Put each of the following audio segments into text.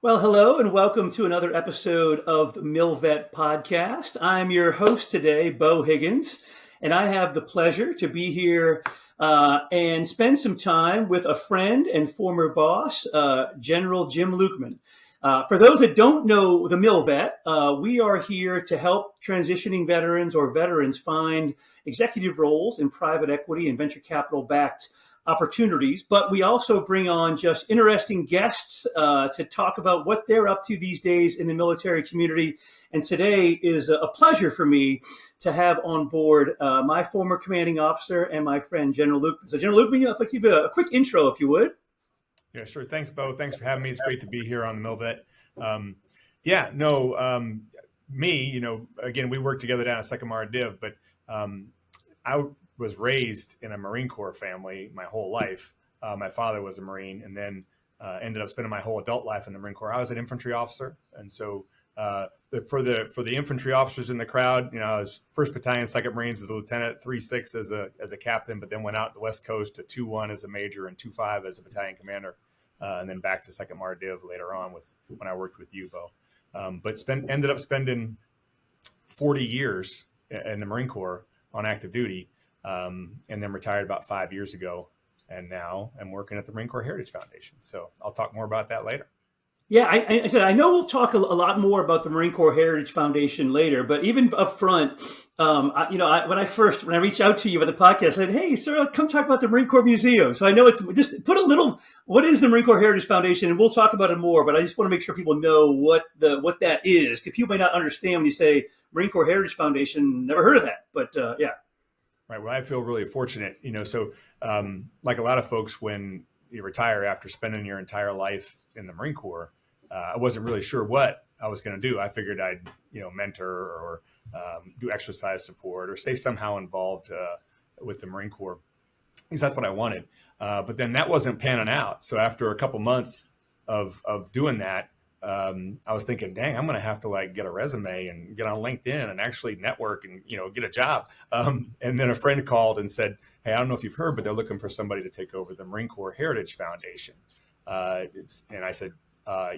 Well, hello and welcome to another episode of the MilVet Podcast. I'm your host today, Beau Higgins, and I have the pleasure to be here and spend some time with a friend and former boss, General Jim Lukeman. For those that don't know the MilVet, we are here to help transitioning veterans or veterans find executive roles in private equity and venture capital backed opportunities, but we also bring on just interesting guests to talk about what they're up to these days in the military community. And today is a pleasure for me to have on board my former commanding officer and my friend, General Lukeman. So, General Lukeman, I'd like to give you a quick intro, if you would. Yeah, sure. Thanks, Beau. Thanks for having me. It's great to be here on the MilVet. Again, we worked together down at Second Mar Div, but I was raised in a Marine Corps family my whole life. My father was a Marine, and then ended up spending my whole adult life in the Marine Corps. I was an infantry officer, and so for the infantry officers in the crowd, I was 1st Battalion, 2nd Marines as a lieutenant, 3-6 as a captain, but then went out to the West Coast to 2-1 as a major and 2-5 as a battalion commander, and then back to Second Mar Div later on when I worked with you, Beau. But ended up spending 40 years in the Marine Corps on active duty. And then retired about 5 years ago, and now I'm working at the Marine Corps Heritage Foundation. So I'll talk more about that later. Yeah, I said I know we'll talk a lot more about the Marine Corps Heritage Foundation later, but even up front, when I reached out to you at the podcast, I said, "Hey, sir, come talk about the Marine Corps Museum." So I know it's just put a little. What is the Marine Corps Heritage Foundation, and we'll talk about it more. But I just want to make sure people know what that is, because people may not understand when you say Marine Corps Heritage Foundation. Never heard of that, but yeah. Right. Well, I feel really fortunate, So like a lot of folks, when you retire after spending your entire life in the Marine Corps, I wasn't really sure what I was going to do. I figured I'd, mentor or do exercise support or stay somehow involved with the Marine Corps, because that's what I wanted. But then that wasn't panning out. So after a couple months of doing that, I was thinking, dang, I'm going to have to get a resume and get on LinkedIn and actually network and, get a job. And then a friend called and said, hey, I don't know if you've heard, but they're looking for somebody to take over the Marine Corps Heritage Foundation. And I said,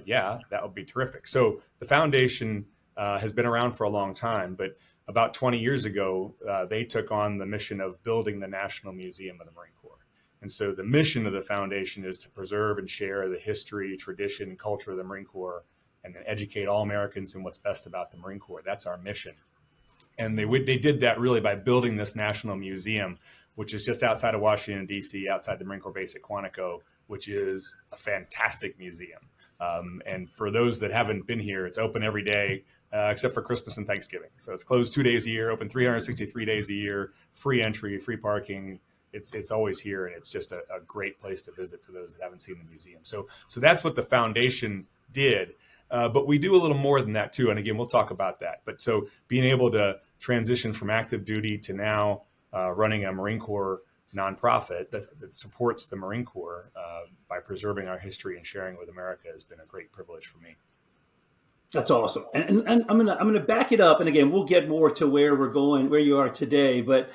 yeah, that would be terrific. So the foundation has been around for a long time, but about 20 years ago, they took on the mission of building the National Museum of the Marine Corps. And so the mission of the foundation is to preserve and share the history, tradition, and culture of the Marine Corps, and then educate all Americans in what's best about the Marine Corps. That's our mission. And they did that really by building this National Museum, which is just outside of Washington, D.C., outside the Marine Corps base at Quantico, which is a fantastic museum. And for those that haven't been here, it's open every day except for Christmas and Thanksgiving. So it's closed 2 days a year, open 363 days a year, free entry, free parking. It's always here, and it's just a great place to visit for those that haven't seen the museum. So that's what the foundation did. But we do a little more than that too. And again, we'll talk about that. But so being able to transition from active duty to now running a Marine Corps nonprofit that supports the Marine Corps by preserving our history and sharing with America has been a great privilege for me. That's awesome. And I'm gonna back it up. And again, we'll get more to where we're going, where you are today. But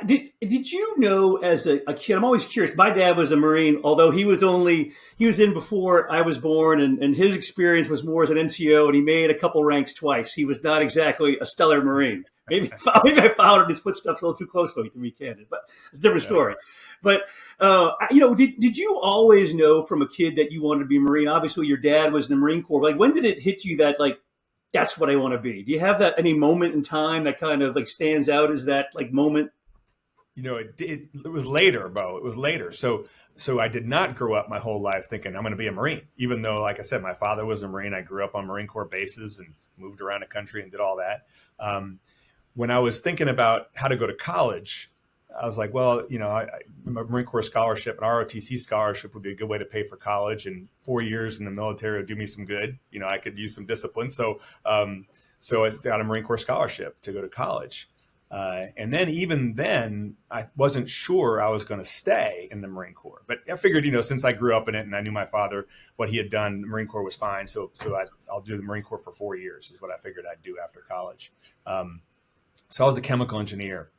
did you know as a kid? I'm always curious. My dad was a Marine, although he was in before I was born, and his experience was more as an NCO, and he made a couple ranks twice. He was not exactly a stellar Marine. Maybe I followed in his footsteps a little too closely, to be candid, but it's a different story. But did you always know from a kid that you wanted to be a Marine? Obviously, your dad was in the Marine Corps. When did it hit you that that's what I want to be? Do you have that any moment in time that kind of stands out as that moment? It was later, Beau. It was later. So I did not grow up my whole life thinking I'm going to be a Marine, even though, like I said, my father was a Marine. I grew up on Marine Corps bases and moved around the country and did all that. When I was thinking about how to go to college, I was like, well, a Marine Corps scholarship, an ROTC scholarship would be a good way to pay for college, and 4 years in the military would do me some good. I could use some discipline. So I got a Marine Corps scholarship to go to college. And then even then, I wasn't sure I was going to stay in the Marine Corps. But I figured, since I grew up in it and I knew my father, what he had done, the Marine Corps was fine. So I'll do the Marine Corps for 4 years is what I figured I'd do after college. So I was a chemical engineer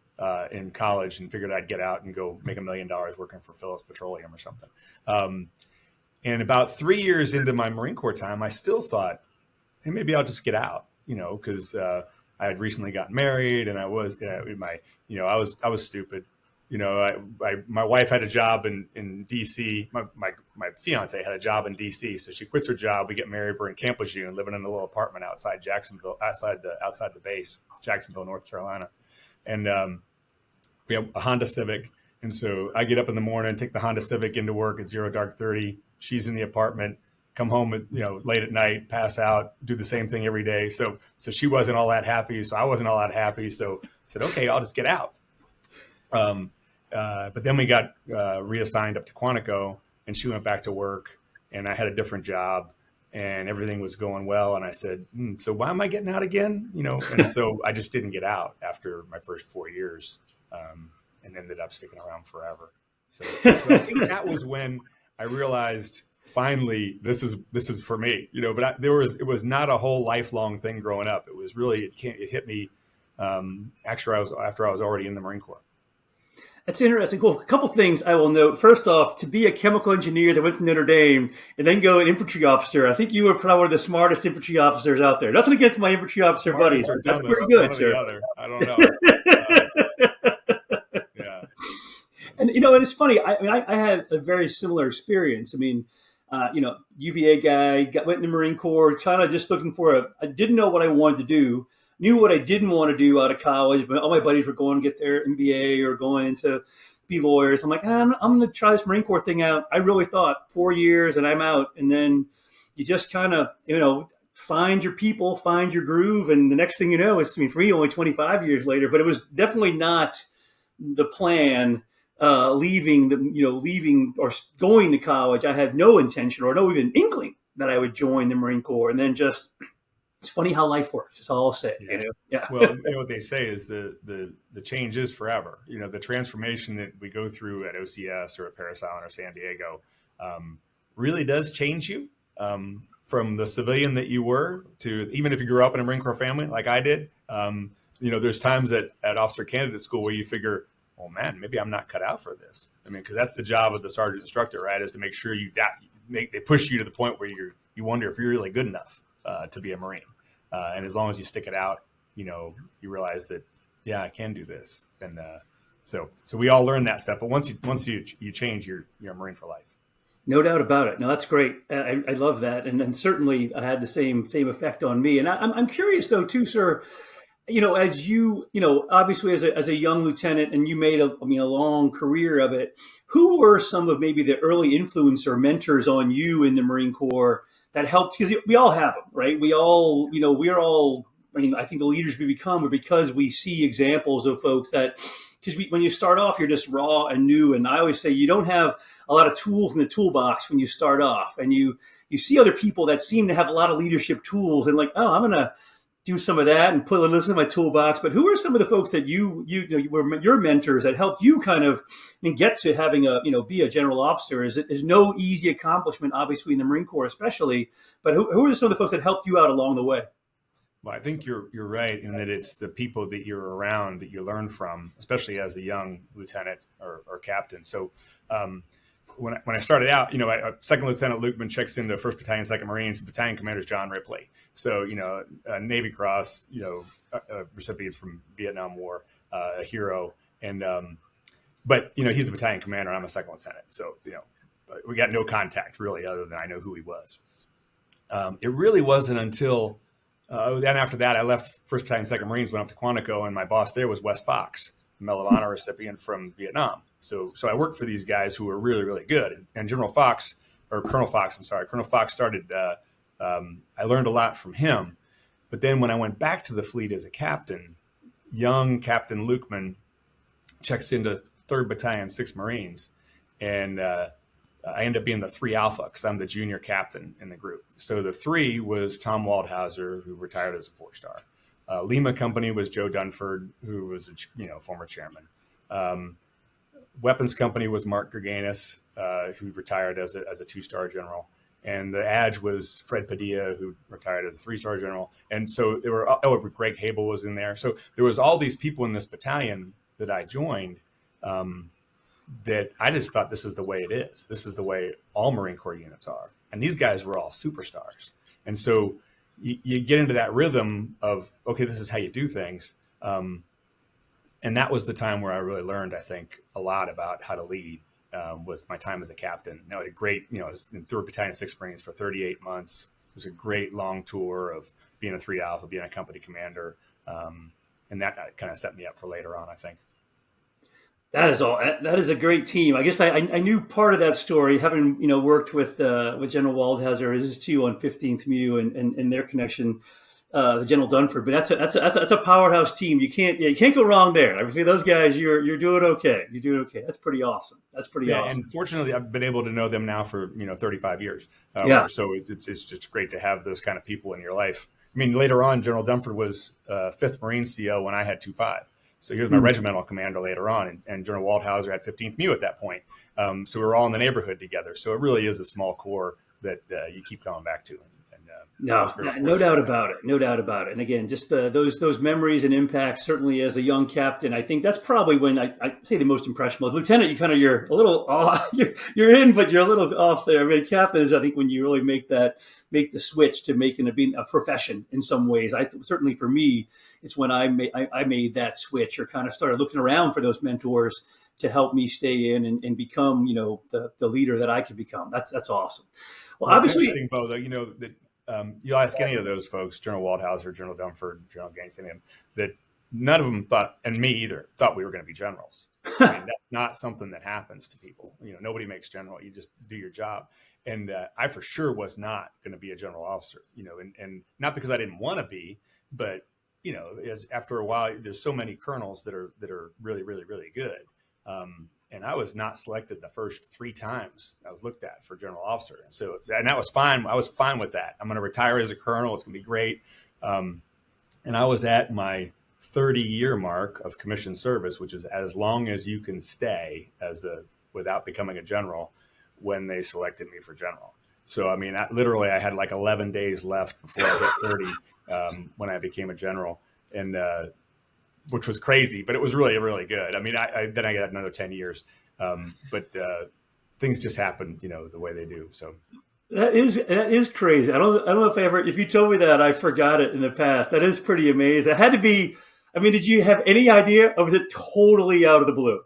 in college and figured I'd get out and go make $1 million working for Phillips Petroleum or something. And about 3 years into my Marine Corps time, I still thought, hey, maybe I'll just get out, because I had recently gotten married, and I was I was stupid. My wife had a job in DC. My fiance had a job in DC, so she quits her job. We get married. We're in Camp Lejeune, living in a little apartment outside Jacksonville, outside the base, Jacksonville, North Carolina, and we have a Honda Civic. And so I get up in the morning, take the Honda Civic into work at 0 dark 30. She's in the apartment. Come home at, late at night, pass out, do the same thing every day. So she wasn't all that happy. So I wasn't all that happy. So I said, okay, I'll just get out. But then we got reassigned up to Quantico, and she went back to work, and I had a different job, and everything was going well. And I said, so why am I getting out again? And so I just didn't get out after my first 4 years, and ended up sticking around forever. So I think that was when I realized, finally, this is for me, but it was not a whole lifelong thing growing up. It was really, it hit me after I was already in the Marine Corps. That's interesting. Cool. A couple things I will note. First off, to be a chemical engineer that went to Notre Dame and then go an infantry officer, I think you were probably one of the smartest infantry officers out there. Nothing against my infantry officer buddies. That's pretty good, sir. I don't know. Yeah. And, and it's funny. I had a very similar experience. UVA guy, went in the Marine Corps, kind of just looking for I didn't know what I wanted to do, knew what I didn't want to do out of college, but all my buddies were going to get their MBA or going into be lawyers. I'm like, I'm going to try this Marine Corps thing out. I really thought 4 years and I'm out. And then you just kind of, find your people, find your groove. And the next thing you know, it's, for me, only 25 years later, but it was definitely not the plan. Leaving or going to college, I had no intention or no even inkling that I would join the Marine Corps. And then it's funny how life works. It's all I'll say. Yeah. Yeah. Well, what they say is the change is forever. The transformation that we go through at OCS or at Parris Island or San Diego really does change you from the civilian that you were to, even if you grew up in a Marine Corps family like I did. There's times at officer candidate school where you figure, oh man, maybe I'm not cut out for this. Because that's the job of the sergeant instructor, right? Is to make sure they push you to the point where you wonder if you're really good enough to be a Marine. And as long as you stick it out, you realize that, yeah, I can do this. And so we all learn that stuff. But once you change, you're a Marine for life. No doubt about it. No, that's great. I love that. And certainly I had the same effect on me. And I'm curious though too, sir, as you, obviously as a young lieutenant, and you made a long career of it, who were some of maybe the early influence or mentors on you in the Marine Corps that helped? Because we all have them, right? We all, we're all, I think the leaders we become are because we see examples of folks that, because when you start off, you're just raw and new. And I always say you don't have a lot of tools in the toolbox when you start off, and you see other people that seem to have a lot of leadership tools and like, oh, I'm going to do some of that and put a list in my toolbox. But who are some of the folks that you were your mentors that helped you kind of get to having be a general officer? Is no easy accomplishment, obviously in the Marine Corps, especially. But who are some of the folks that helped you out along the way? Well, I think you're right in that it's the people that you're around that you learn from, especially as a young lieutenant or captain. So when I started out, Second Lieutenant Lukman checks into 1st Battalion, 2nd Marines. The battalion commander is John Ripley. So, a Navy Cross, a recipient from Vietnam War, a hero. And, but, he's the battalion commander. I'm a 2nd lieutenant. So, we got no contact really other than I know who he was. It really wasn't until then after that, I left 1st Battalion, 2nd Marines, went up to Quantico, and my boss there was Wes Fox, a Medal of Honor recipient from Vietnam. So I worked for these guys who were really, really good. And Colonel Fox started, I learned a lot from him. But then when I went back to the fleet as a captain, young Captain Lukeman checks into 3rd Battalion, 6th Marines. And I end up being the 3 Alpha because I'm the junior captain in the group. So the 3 was Tom Waldhauser, who retired as a 4-star. Lima Company was Joe Dunford, who was a former chairman. Weapons Company was Mark Gerganis, who retired as a 2-star general. And the ADG was Fred Padilla, who retired as a 3-star general. And so there were, Greg Hable was in there. So there was all these people in this battalion that I joined that I just thought this is the way it is. This is the way all Marine Corps units are. And these guys were all superstars. And so you get into that rhythm of, okay, this is how you do things. And that was the time where I really learned, I think, a lot about how to lead, was my time as a captain. Now, I had a great, I was in 3rd Battalion, 6th Marines for 38 months. It was a great long tour of being a 3 Alpha, being a company commander. And that kind of set me up for later on, I think. That is a great team. I guess I knew part of that story, having worked with General Waldhauser, his two on 15th MU and their connection, the General Dunford. But that's a powerhouse team. You can't go wrong there. I mean, those guys, you're doing okay. You're doing okay. That's pretty awesome. Awesome. And fortunately, I've been able to know them now for 35 years. So it's just great to have those kind of people in your life. I mean, later on, General Dunford was 5th Marine CO when I had 2.5. So he was my regimental commander later on, and General Waldhauser had 15th MU at that point. So we were all in the neighborhood together. So it really is a small core that you keep going back to. No doubt about it. No doubt about it. And again, just those memories and impacts, certainly as a young captain, I think that's probably when I say the most impressionable. As lieutenant, you're a little off, you're in, but you're a little off there. I mean, captain is, I think, when you really make the switch to making it being a profession in some ways. Certainly for me, it's when I made that switch, or kind of started looking around for those mentors to help me stay in and become, the leader that I could become. That's awesome. Well, obviously, Beau, though, that you'll ask any of those folks, General Waldhauser, General Dunford, General Gaines, that none of them thought, and me either, thought we were going to be generals. I mean, that's not something that happens to people. Nobody makes general. You just do your job. And I for sure was not going to be a general officer, and not because I didn't want to be, but, as after a while, there's so many colonels that are really, really, really good. And I was not selected the first 3 times I was looked at for general officer. And that was fine. I was fine with that. I'm going to retire as a colonel. It's going to be great. And I was at my 30-year mark of commissioned service, which is as long as you can stay without becoming a general, when they selected me for general. So, I mean, I had like 11 days left before I hit 30 when I became a general. And which was crazy, but it was really, really good. I mean, then I got another 10 years, but things just happen, the way they do. So that is crazy. I don't know if you told me that, I forgot it in the past. That is pretty amazing. It had to be. I mean, did you have any idea, or was it totally out of the blue?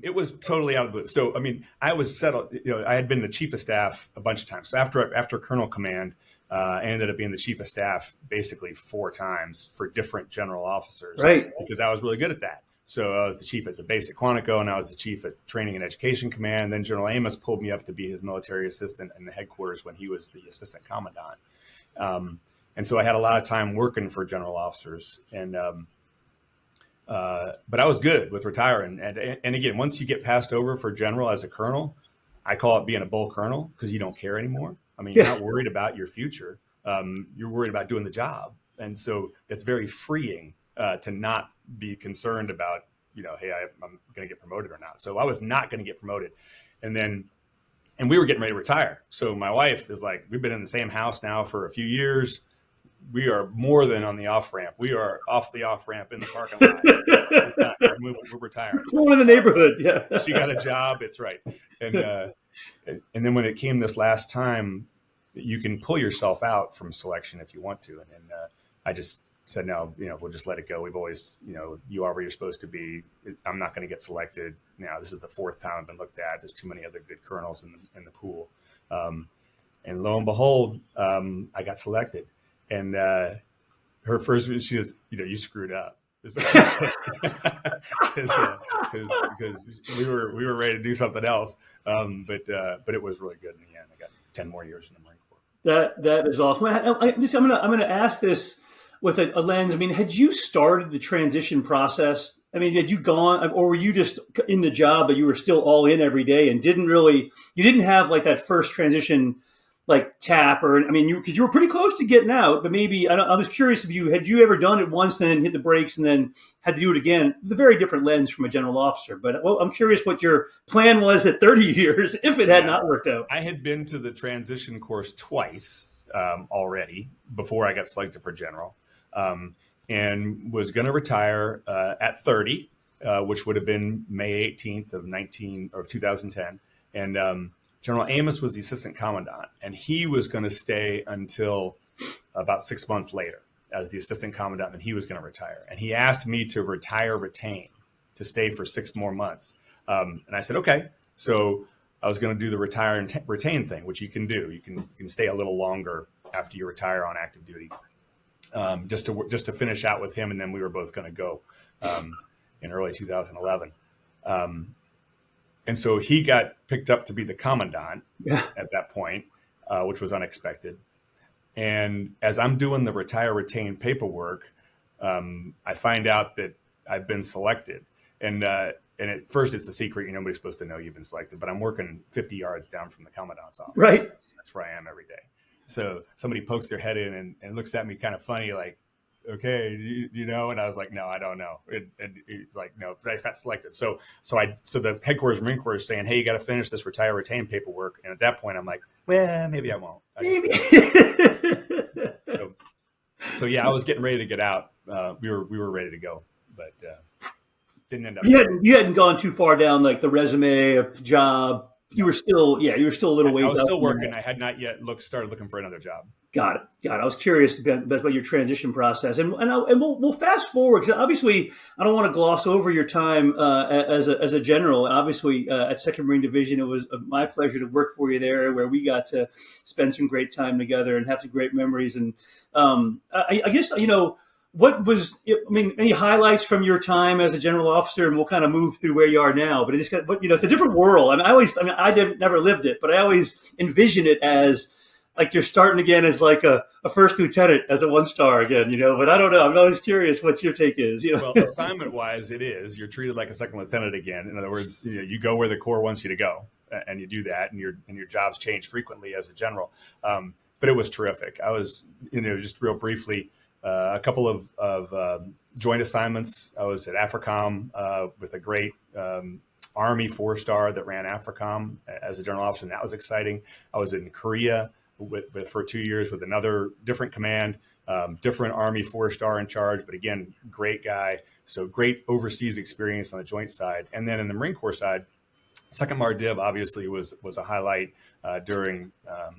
It was totally out of the blue. So, I mean, I was settled. I had been the chief of staff a bunch of times. So after Colonel Command. I ended up being the chief of staff basically 4 times for different general officers, right? Because I was really good at that. So I was the chief at the base at Quantico, and I was the chief at Training and Education Command. And then General Amos pulled me up to be his military assistant in the headquarters when he was the assistant commandant. And so I had a lot of time working for general officers, and but I was good with retiring. And again, once you get passed over for general as a colonel, I call it being a bull colonel, because you don't care anymore. I mean, you're not worried about your future. You're worried about doing the job. And so it's very freeing to not be concerned about, hey, I'm going to get promoted or not. So I was not going to get promoted. And we were getting ready to retire. So my wife is like, we've been in the same house now for a few years. We are more than on the off ramp. We are off the off ramp in the parking lot. We're retiring. We're in the neighborhood. Yeah. She got a job. It's right. And then when it came this last time, you can pull yourself out from selection if you want to. And I just said, no, we'll just let it go. We've always, you are where you're supposed to be. I'm not going to get selected. Now, this is the 4th time I've been looked at. There's too many other good colonels in the pool. And lo and behold, I got selected. And her first, she goes, you screwed up. Is what she said. Because we were ready to do something else. But it was really good in the end. I got 10 more years in the Marine Corps. That is awesome. I'm gonna ask this with a lens. I mean, had you started the transition process? I mean, had you gone, or were you just in the job, but you were still all in every day and you didn't have like that first transition like tap, or I mean, because you were pretty close to getting out, but maybe I was curious if had you ever done it once and then hit the brakes and then had to do it again? It's a very different lens from a general officer, but I'm curious what your plan was at 30 years if it had not worked out. I had been to the transition course twice already before I got selected for general, and was going to retire at 30. which would have been May 18th of 2010. And General Amos was the assistant commandant, and he was going to stay until about 6 months later as the assistant commandant, and he was going to retire. And he asked me to retire retain, to stay for 6 more months. And I said, okay. So I was going to do the retire and retain thing, which you can do. You can stay a little longer after you retire on active duty, just to finish out with him. And then we were both going to go in early 2011. And so he got picked up to be the commandant at that point, which was unexpected. And as I'm doing the retire retain paperwork, I find out that I've been selected. And at first it's a secret. Nobody's supposed to know you've been selected, but I'm working 50 yards down from the commandant's office. Right. That's where I am every day. So somebody pokes their head in and looks at me kind of funny, like, okay, you know? And I was like, no, I don't know. And he's like, no, but I got selected. So the headquarters Marine Corps is saying, hey, you got to finish this retire retain paperwork. And at that point I'm like, well, maybe I won't. Maybe. So yeah, I was getting ready to get out. We were ready to go, but didn't end up. You hadn't gone too far down like the resume of job. You were still a little ways. I was still working. I had not yet started looking for another job. Got it. I was curious about your transition process, and we'll fast forward because obviously I don't want to gloss over your time as a general. And obviously at Second Marine Division, it was my pleasure to work for you there, where we got to spend some great time together and have some great memories. And I guess what was, any highlights from your time as a general officer, and we'll kind of move through where you are now. But it's a different world. I never lived it, but I always envision it as like you're starting again as like a first lieutenant, as a 1-star again, But I don't know. I'm always curious what your take is. Well, assignment wise, it is. You're treated like a second lieutenant again. In other words, you go where the Corps wants you to go, and you do that, and your jobs change frequently as a general. But it was terrific. I was, just real briefly. A couple of joint assignments. I was at AFRICOM with a great Army 4-star that ran AFRICOM as a general officer, and that was exciting. I was in Korea for 2 years with another different command, different Army 4-star in charge, but again, great guy. So great overseas experience on the joint side. And then in the Marine Corps side, Second Mar Div obviously was a highlight during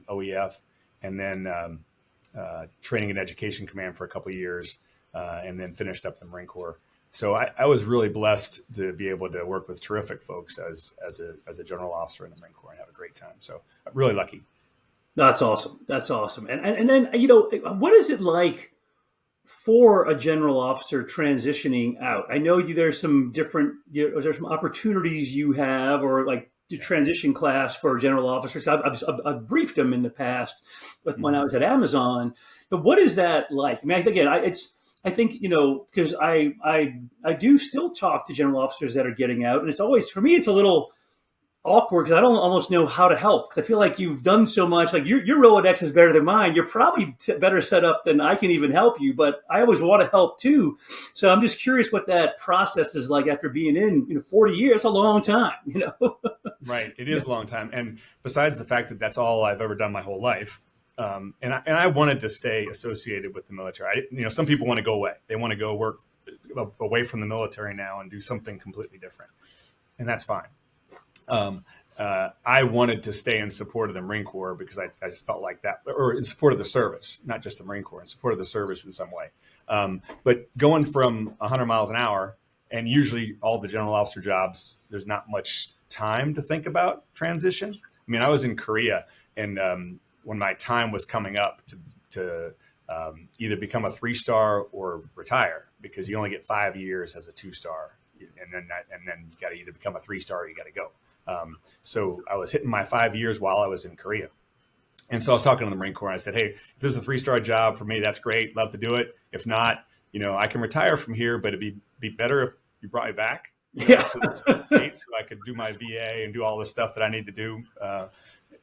OEF, and then training and education command for a couple of years, and then finished up the Marine Corps. So I was really blessed to be able to work with terrific folks as a general officer in the Marine Corps and have a great time. So I'm really lucky. That's awesome. And then, what is it like for a general officer transitioning out? I know there's some different, there's some opportunities you have, or like the transition class for general officers. I've briefed them in the past when I was at Amazon, but what is that like? I think, because I do still talk to general officers that are getting out, and it's always, for me, it's a little awkward because I don't almost know how to help. I feel like you've done so much. Like your Rolodex is better than mine. You're probably better set up than I can even help you, but I always want to help too. So I'm just curious what that process is like after being in 40 years. It's a long time, Right. It is a long time. And besides the fact that that's all I've ever done my whole life, and I wanted to stay associated with the military. Some people want to go away. They want to go work away from the military now and do something completely different. And that's fine. I wanted to stay in support of the Marine Corps because I just felt like that, or in support of the service, not just the Marine Corps, in support of the service in some way. But going from 100 miles an hour, and usually all the general officer jobs, there's not much time to think about transition. I was in Korea, and when my time was coming up to either become a 3-star or retire, because you only get 5 years as a 2-star, and then you got to either become a 3-star or you got to go. So I was hitting my 5 years while I was in Korea. And so I was talking to the Marine Corps, and I said, hey, if this is a 3-star job for me, that's great. Love to do it. If not, I can retire from here, but it'd be better if you brought me back to the States so I could do my VA and do all the stuff that I need to do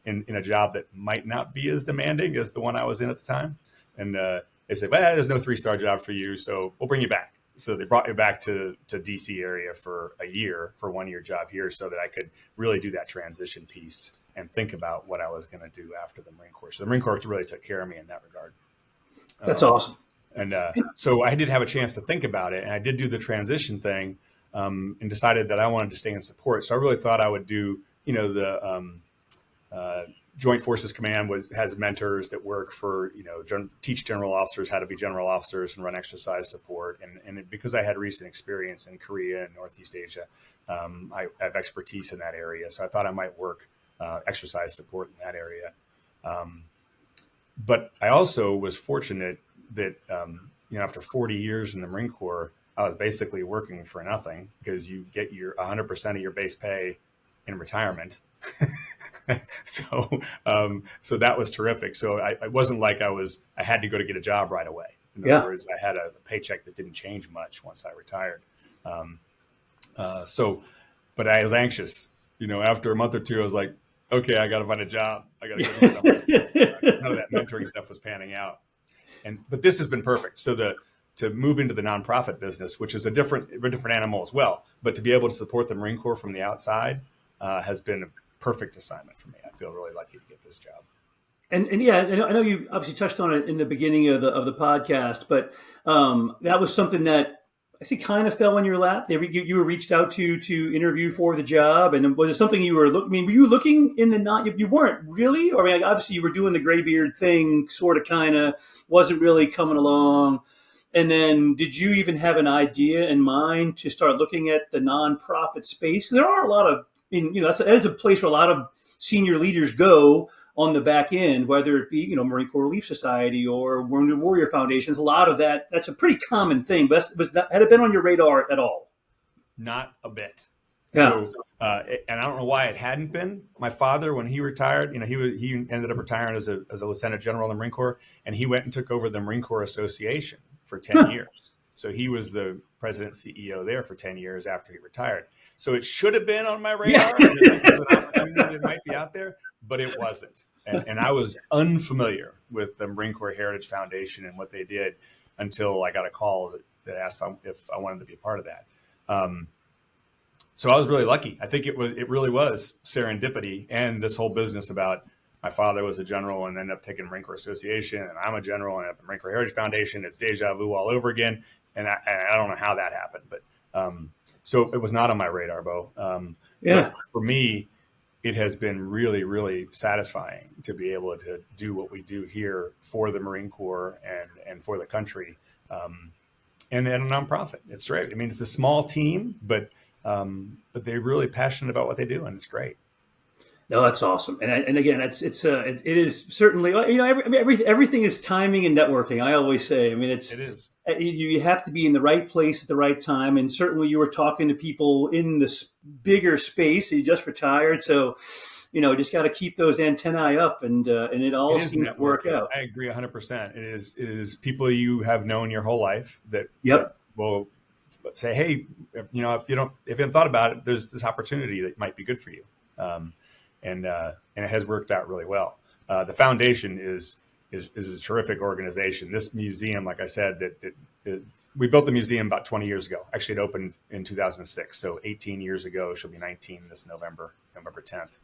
in a job that might not be as demanding as the one I was in at the time. And they said, well, there's no 3-star job for you, so we'll bring you back. So they brought me back to DC area for a year, for a 1-year job here, so that I could really do that transition piece and think about what I was going to do after the Marine Corps. So the Marine Corps really took care of me in that regard. That's awesome. And so I did have a chance to think about it, and I did do the transition thing. and decided that I wanted to stay in support. So I really thought I would do, the Joint Forces Command has mentors that work for, teach general officers how to be general officers and run exercise support. And because I had recent experience in Korea and Northeast Asia, I have expertise in that area. So I thought I might work exercise support in that area. But I also was fortunate that, after 40 years in the Marine Corps, I was basically working for nothing because you get your 100% of your base pay in retirement. So that was terrific. So it wasn't like I had to go to get a job right away. In other words, I had a paycheck that didn't change much once I retired. But I was anxious, after a month or two, I was like, okay, I got to find a job. I got to go do something. None of that mentoring stuff was panning out. But this has been perfect. So to move into the nonprofit business, which is a different animal as well, but to be able to support the Marine Corps from the outside has been a perfect assignment for me. I feel really lucky to get this job. And yeah, I know you obviously touched on it in the beginning of the podcast, but that was something that I think kind of fell in your lap. You were reached out to interview for the job, and was it something you were looking? I mean, were you looking in the not? You weren't really, or I mean, obviously you were doing the graybeard thing, sort of, kind of, wasn't really coming along. And then, did you even have an idea in mind to start looking at the nonprofit space? There are a lot of, that is a place where a lot of senior leaders go on the back end, whether it be, Marine Corps Relief Society or Wounded Warrior Foundations. A lot of that's a pretty common thing. But had it been on your radar at all? Not a bit. Yeah. So, and I don't know why it hadn't been. My father, when he retired, he ended up retiring as a lieutenant general in the Marine Corps, and he went and took over the Marine Corps Association for 10 years. So he was the president CEO there for 10 years after he retired. So it should have been on my radar. Yeah. This is an opportunity that might be out there, but it wasn't. And I was unfamiliar with the Marine Corps Heritage Foundation and what they did until I got a call that asked if I wanted to be a part of that. So I was really lucky. I think it really was serendipity, and this whole business about my father was a general and ended up taking Marine Corps Association, and I'm a general and at the Marine Corps Heritage Foundation. It's deja vu all over again. And I don't know how that happened, but so it was not on my radar, Beau. But for me, it has been really, really satisfying to be able to do what we do here for the Marine Corps and for the country, and a nonprofit. It's great. I mean, it's a small team, but they're really passionate about what they do, and it's great. No, that's awesome. And again, it is certainly, everything is timing and networking. I always say, it is. You have to be in the right place at the right time. And certainly you were talking to people in this bigger space. You just retired. So, just got to keep those antennae up, and it all seems to work out. I agree 100%. It is people you have known your whole life that will say, hey, if you haven't thought about it, there's this opportunity that might be good for you. And it has worked out really well. The foundation is a terrific organization. This museum, like I said, that we built the museum about 20 years ago. Actually, it opened in 2006, so 18 years ago. She'll be 19 this November 10th.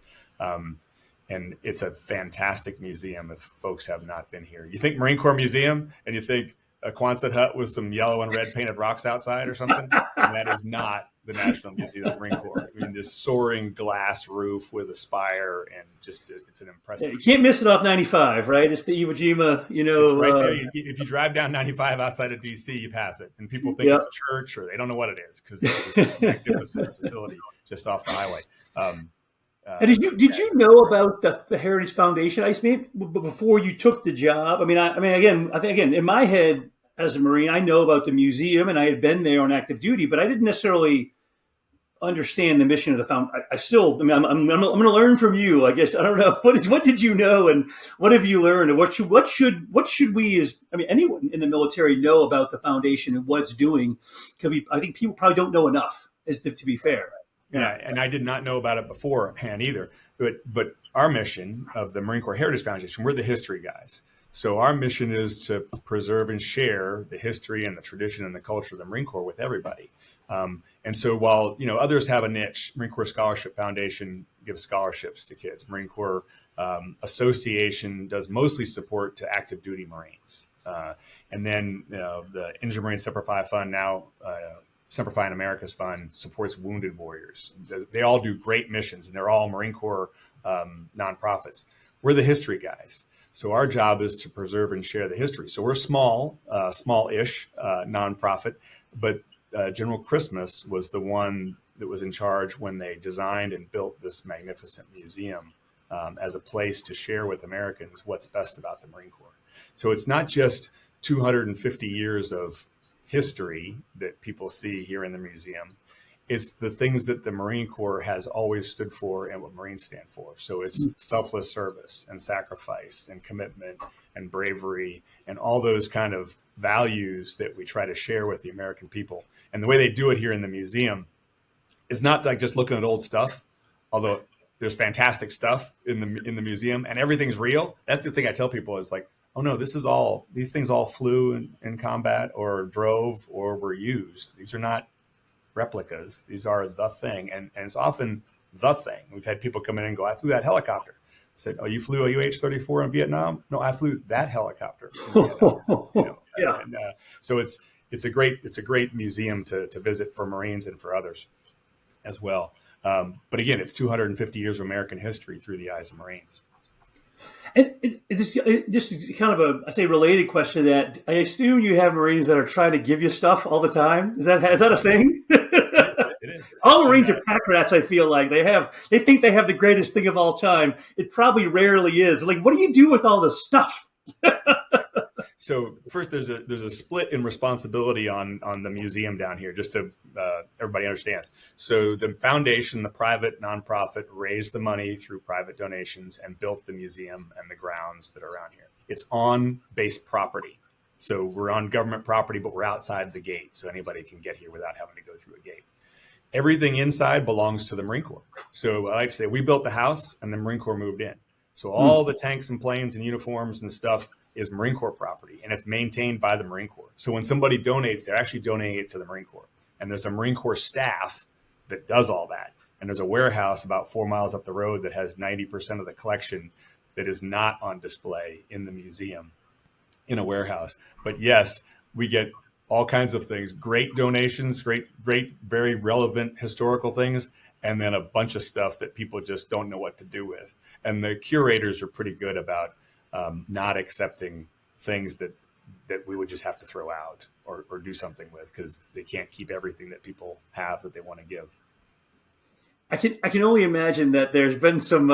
And it's a fantastic museum if folks have not been here. You think Marine Corps Museum, and you think a Quonset hut with some yellow and red painted rocks outside or something, and that is not the National Museum of the Marine Corps. I mean, this soaring glass roof with a spire, and just it's an impressive. You can't miss it off 95, right? It's the Iwo Jima, It's right there. If you drive down 95 outside of DC, you pass it, and people think it's a church, or they don't know what it is because it's this magnificent facility just off the highway. And did you know about the Heritage Foundation? I mean, before you took the job. I think in my head as a Marine, I know about the museum, and I had been there on active duty, but I didn't necessarily understand the mission of the foundation. I'm going to learn from you. I guess I don't know what did you know, and what have you learned, and what should we as anyone in the military know about the foundation and what it's doing? Because I think people probably don't know enough, to be fair. Yeah, and I did not know about it beforehand either. But our mission of the Marine Corps Heritage Foundation, we're the history guys. So our mission is to preserve and share the history and the tradition and the culture of the Marine Corps with everybody. And so while others have a niche, Marine Corps Scholarship Foundation gives scholarships to kids. Marine Corps Association does mostly support to active duty Marines. And then the Injured Marine Semper Fi Fund now Semper Fi in America's Fund supports wounded warriors. They all do great missions, and they're all Marine Corps nonprofits. We're the history guys. So our job is to preserve and share the history. So we're small-ish nonprofit, but General Christmas was the one that was in charge when they designed and built this magnificent museum as a place to share with Americans what's best about the Marine Corps. So it's not just 250 years of history that people see here in the museum. It's the things that the Marine Corps has always stood for and what Marines stand for. So it's selfless service and sacrifice and commitment and bravery and all those kind of values that we try to share with the American people. And the way they do it here in the museum is not like just looking at old stuff, although there's fantastic stuff in the museum and everything's real. That's the thing I tell people is like, oh no, these things all flew in combat or drove or were used. These are not replicas. These are the thing. And it's often the thing. We've had people come in and go, I flew that helicopter. I said, oh, you flew a UH-34 in Vietnam? No, I flew that helicopter in Vietnam. Yeah. And, so it's a great museum to visit for Marines and for others as well. But again, it's 250 years of American history through the eyes of Marines. And it's just kind of I say related question to that. I assume you have Marines that are trying to give you stuff all the time. Is that a thing? It is. All Marines are pack rats. I feel like they think they have the greatest thing of all time. It probably rarely is. Like, what do you do with all this stuff? So first, there's a split in responsibility on the museum down here, just so everybody understands. So the foundation, the private nonprofit, raised the money through private donations and built the museum and the grounds that are around here. It's on base property. So we're on government property, but we're outside the gate, so anybody can get here without having to go through a gate. Everything inside belongs to the Marine Corps. So I like to say we built the house and the Marine Corps moved in. So all the tanks and planes and uniforms and stuff is Marine Corps property, and it's maintained by the Marine Corps. So when somebody donates, they're actually donating it to the Marine Corps. And there's a Marine Corps staff that does all that. And there's a warehouse about 4 miles up the road that has 90% of the collection that is not on display in the museum in a warehouse. But yes, we get all kinds of things, great donations, great, very relevant historical things, and then a bunch of stuff that people just don't know what to do with. And the curators are pretty good about not accepting things that we would just have to throw out or do something with because they can't keep everything that people have that they want to give. I can only imagine that there's been some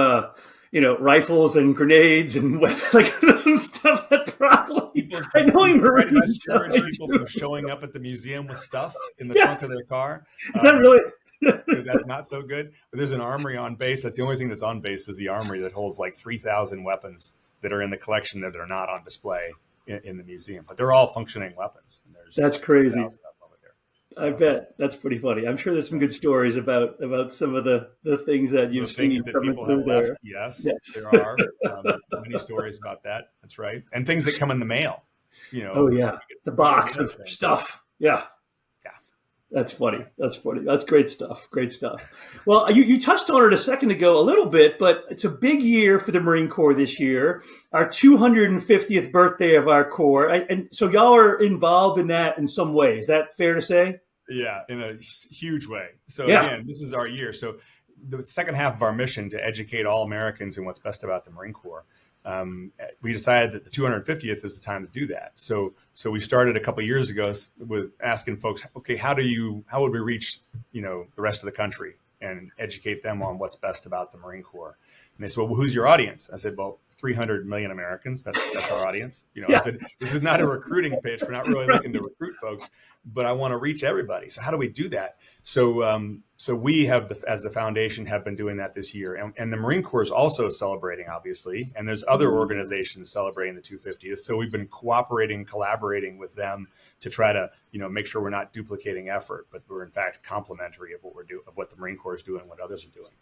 rifles and grenades and weapons, like some stuff that probably I know Marines discourage people from showing up at the museum with stuff in the trunk of their car. Is that really? That's not so good. But there's an armory on base. That's the only thing that's on base is the armory that holds like 3,000 weapons that are in the collection that are not on display in the museum, but they're all functioning weapons. And that's crazy. I bet that's pretty funny. I'm sure there's some good stories about some of the things that you've seen that people have left. Yes, there are many stories about that. That's right, and things that come in the mail. Oh yeah, the box of stuff. Yeah. That's funny. That's great stuff. Great stuff. Well, you touched on it a second ago a little bit, but it's a big year for the Marine Corps this year, our 250th birthday of our Corps. And so y'all are involved in that in some way. Is that fair to say? Yeah, in a huge way. So again, this is our year. So the second half of our mission to educate all Americans in what's best about the Marine Corps. We decided that the 250th is the time to do that. So we started a couple of years ago with asking folks, okay, how would we reach, the rest of the country and educate them on what's best about the Marine Corps? And they said, well, who's your audience? I said, well, 300 million Americans. That's our audience. I said, this is not a recruiting pitch. We're not really looking to recruit folks, but I want to reach everybody. So how do we do that? So we have, as the foundation, have been doing that this year. And the Marine Corps is also celebrating, obviously. And there's other organizations celebrating the 250th. So we've been collaborating with them to try to, make sure we're not duplicating effort, but we're in fact complementary of what we're doing, of what the Marine Corps is doing, what others are doing.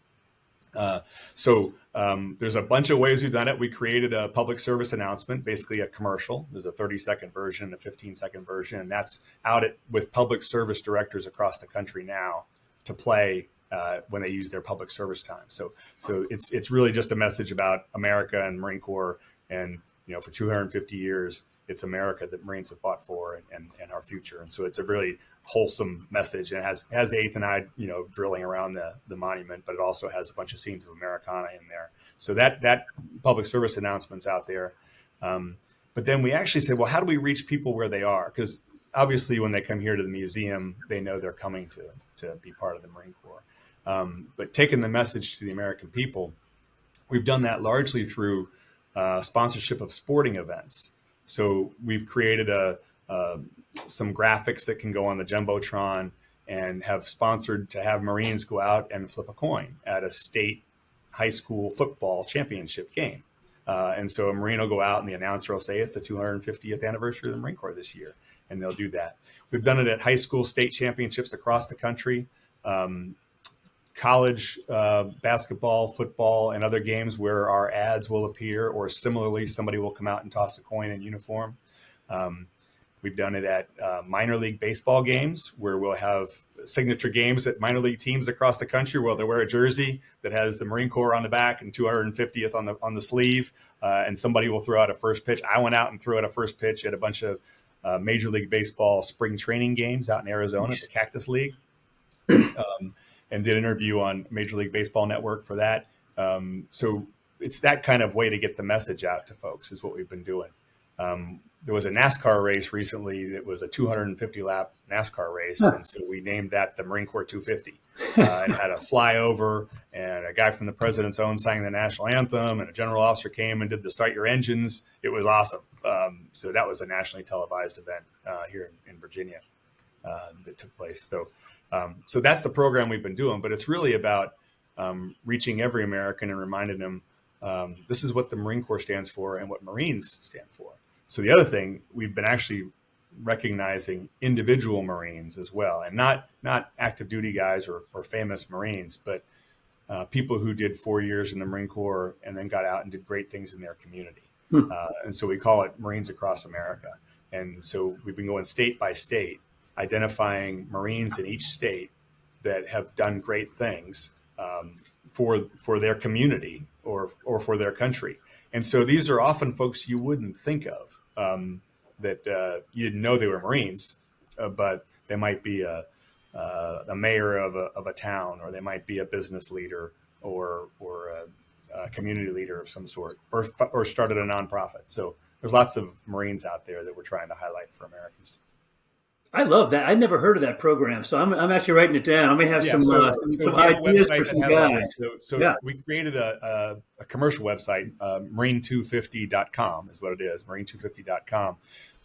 There's a bunch of ways we've done it. We created a public service announcement, basically a commercial. There's a 30-second version, a 15-second version, and that's out with public service directors across the country now to play when they use their public service time. So it's really just a message about America and Marine Corps, and for 250 years, it's America that Marines have fought for and our future. And so it's a really wholesome message, and it has the Eighth and I, drilling around the monument, but it also has a bunch of scenes of Americana in there. So that public service announcement's out there. But then we actually said, well, how do we reach people where they are? Because obviously when they come here to the museum, they know they're coming to be part of the Marine Corps. But taking the message to the American people, we've done that largely through sponsorship of sporting events. So we've created some graphics that can go on the Jumbotron and have sponsored to have Marines go out and flip a coin at a state high school football championship game. And so a Marine will go out and the announcer will say, it's the 250th anniversary of the Marine Corps this year. And they'll do that. We've done it at high school state championships across the country, college basketball, football, and other games where our ads will appear, or similarly, somebody will come out and toss a coin in uniform. We've done it at minor league baseball games where we'll have signature games at minor league teams across the country where they'll wear a jersey that has the Marine Corps on the back and 250th on the sleeve, and somebody will throw out a first pitch. I went out and threw out a first pitch at a bunch of Major League Baseball spring training games out in Arizona at the Cactus League, and did an interview on Major League Baseball Network for that. So it's that kind of way to get the message out to folks is what we've been doing. There was a NASCAR race recently that was a 250-lap NASCAR race, and so we named that the Marine Corps 250. And had a flyover, and a guy from the President's Own sang the national anthem, and a general officer came and did the Start Your Engines. It was awesome. So that was a nationally televised event here in Virginia that took place. So that's the program we've been doing, but it's really about reaching every American and reminding them this is what the Marine Corps stands for and what Marines stand for. So the other thing, we've been actually recognizing individual Marines as well, and not active duty guys or famous Marines, but people who did 4 years in the Marine Corps and then got out and did great things in their community. And so we call it Marines Across America. And so we've been going state by state, identifying Marines in each state that have done great things for their community or for their country. And so these are often folks you wouldn't think of, that you didn't know they were Marines, but they might be a mayor of a town, or they might be a business leader or a community leader of some sort, or started a nonprofit. So there's lots of Marines out there that we're trying to highlight for Americans. I love that. I'd never heard of that program, so I'm actually writing it down. I may have some ideas for some guys. So we created a commercial website, marine250.com is what it is, marine250.com,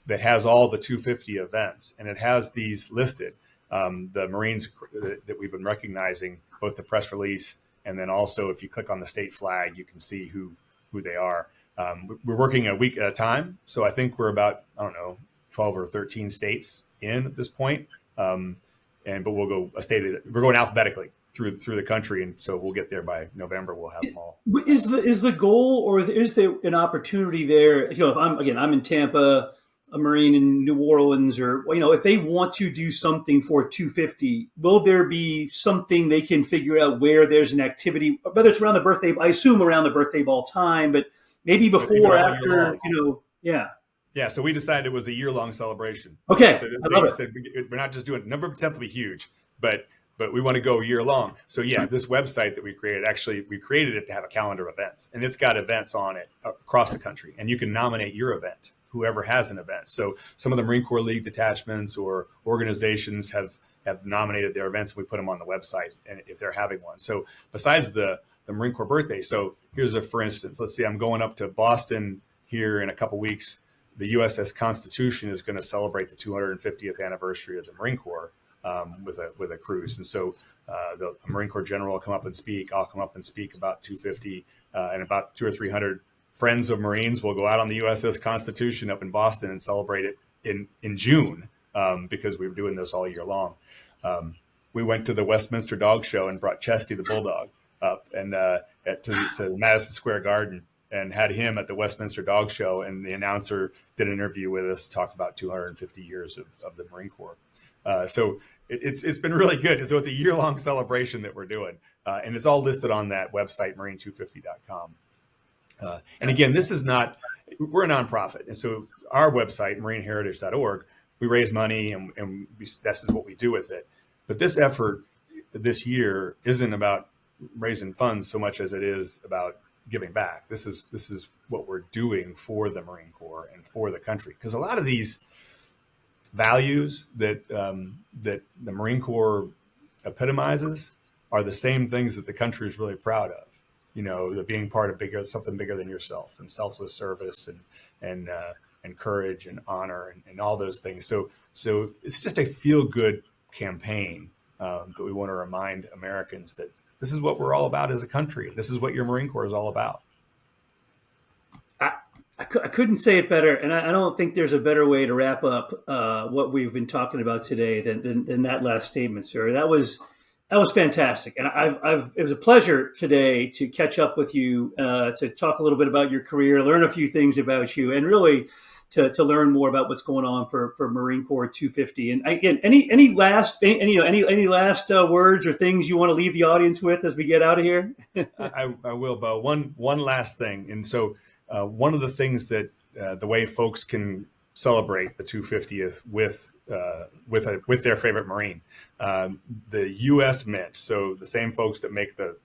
that has all the 250 events, and it has these listed, the Marines that we've been recognizing, both the press release, and then also if you click on the state flag, you can see who they are. We're working a week at a time, so I think we're about, 12 or 13 states in at this point. But we'll go we're going alphabetically through the country. And so we'll get there by November. We'll have them all. Is the goal, or is there an opportunity there? If I'm in Tampa, a Marine in New Orleans, or, if they want to do something for 250, will there be something they can figure out where there's an activity, whether it's around the birthday, I assume around the birthday ball time, but maybe before, after, yeah. Yeah, so we decided it was a year-long celebration. Okay, so I love it. Said we're not just doing number of percent will be huge, but we want to go year-long. So yeah, this website that we created, we created it to have a calendar of events, and it's got events on it across the country, and you can nominate your event, whoever has an event. So some of the Marine Corps League detachments or organizations have nominated their events, and we put them on the website, and if they're having one. So besides the Marine Corps birthday, so here's for instance, let's see, I'm going up to Boston here in a couple weeks. The USS Constitution is going to celebrate the 250th anniversary of the Marine Corps with a cruise. And so the Marine Corps General will come up and speak. I'll come up and speak about 250, and about 200 or 300 friends of Marines will go out on the USS Constitution up in Boston and celebrate it in June because we're doing this all year long. We went to the Westminster Dog Show and brought Chesty the Bulldog up and to Madison Square Garden, and had him at the Westminster Dog Show, and the announcer did an interview with us to talk about 250 years of the Marine Corps. So it's been really good. So it's a year-long celebration that we're doing, and it's all listed on that website, marine250.com. And again, we're a nonprofit, and so our website, marineheritage.org, we raise money and this is what we do with it. But this effort this year isn't about raising funds so much as it is about giving back. This is what we're doing for the Marine Corps and for the country. Because a lot of these values that that the Marine Corps epitomizes are the same things that the country is really proud of. The being part of something bigger than yourself, and selfless service, and courage and honor and all those things. So it's just a feel good campaign that we want to remind Americans that this is what we're all about as a country. This is what your Marine Corps is all about. I couldn't say it better, and I don't think there's a better way to wrap up what we've been talking about today than that last statement, sir. That was fantastic, and it was a pleasure today to catch up with you, to talk a little bit about your career, learn a few things about you, and really to learn more about what's going on for Marine Corps 250. And again, any last words or things you want to leave the audience with as we get out of here? I will, Beau. One last thing, and so. One of the things that the way folks can celebrate the 250th with their favorite Marine, the U.S. Mint, so the same folks that make the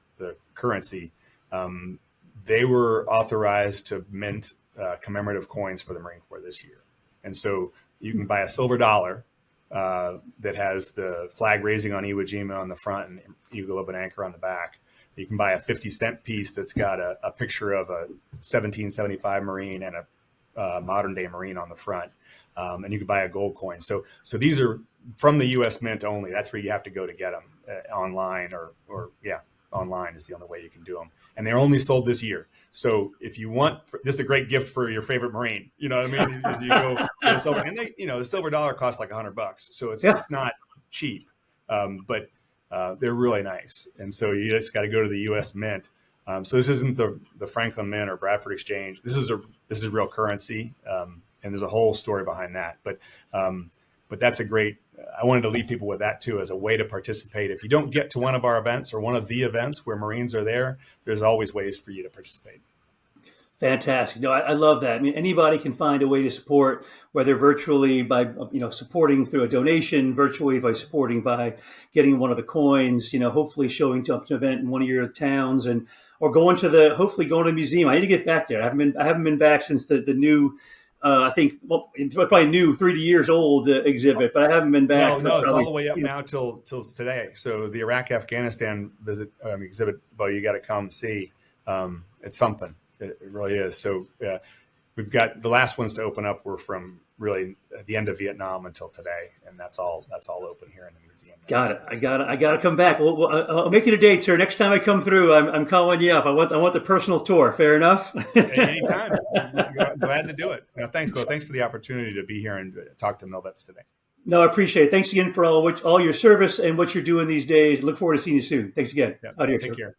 currency, they were authorized to mint commemorative coins for the Marine Corps this year. And so you can buy a silver dollar that has the flag raising on Iwo Jima on the front and Eagle of an Anchor on the back. You can buy a 50-cent piece that's got a picture of a 1775 Marine and a modern day Marine on the front. And you can buy a gold coin. So these are from the U.S. Mint only. That's where you have to go to get them online online is the only way you can do them. And they're only sold this year. So if you want, this is a great gift for your favorite Marine. You know what I mean? As you go get a silver, and the silver dollar costs like $100. So it's not cheap, but they're really nice. And so you just got to go to the U.S. Mint. So this isn't the Franklin Mint or Bradford Exchange. This is real currency, and there's a whole story behind that. But that's a great. I wanted to leave people with that too as a way to participate. If you don't get to one of our events or one of the events where Marines are there, there's always ways for you to participate. Fantastic. No, I love that. I mean, anybody can find a way to support, whether virtually by, supporting through a donation, virtually by supporting by getting one of the coins, hopefully showing up to an event in one of your towns or hopefully going to the museum. I need to get back there. I haven't been back since the new, it's probably new 30 years old exhibit, but I haven't been back. No, it's all the way up now till today. So the Iraq-Afghanistan exhibit, Beau, you got to come see. It's something. It really is. So we've got the last ones to open up were from really the end of Vietnam until today, and that's all open here in the museum. Got it. I got to come back. Well, I'll make it a date, sir. Next time I come through, I'm calling you up. I want the personal tour. Fair enough. Anytime. Glad to do it. Thanks, Beau. Thanks for the opportunity to be here and talk to MilVets today. No, I appreciate it. Thanks again for all your service and what you're doing these days. Look forward to seeing you soon. Thanks again. Yeah, take care.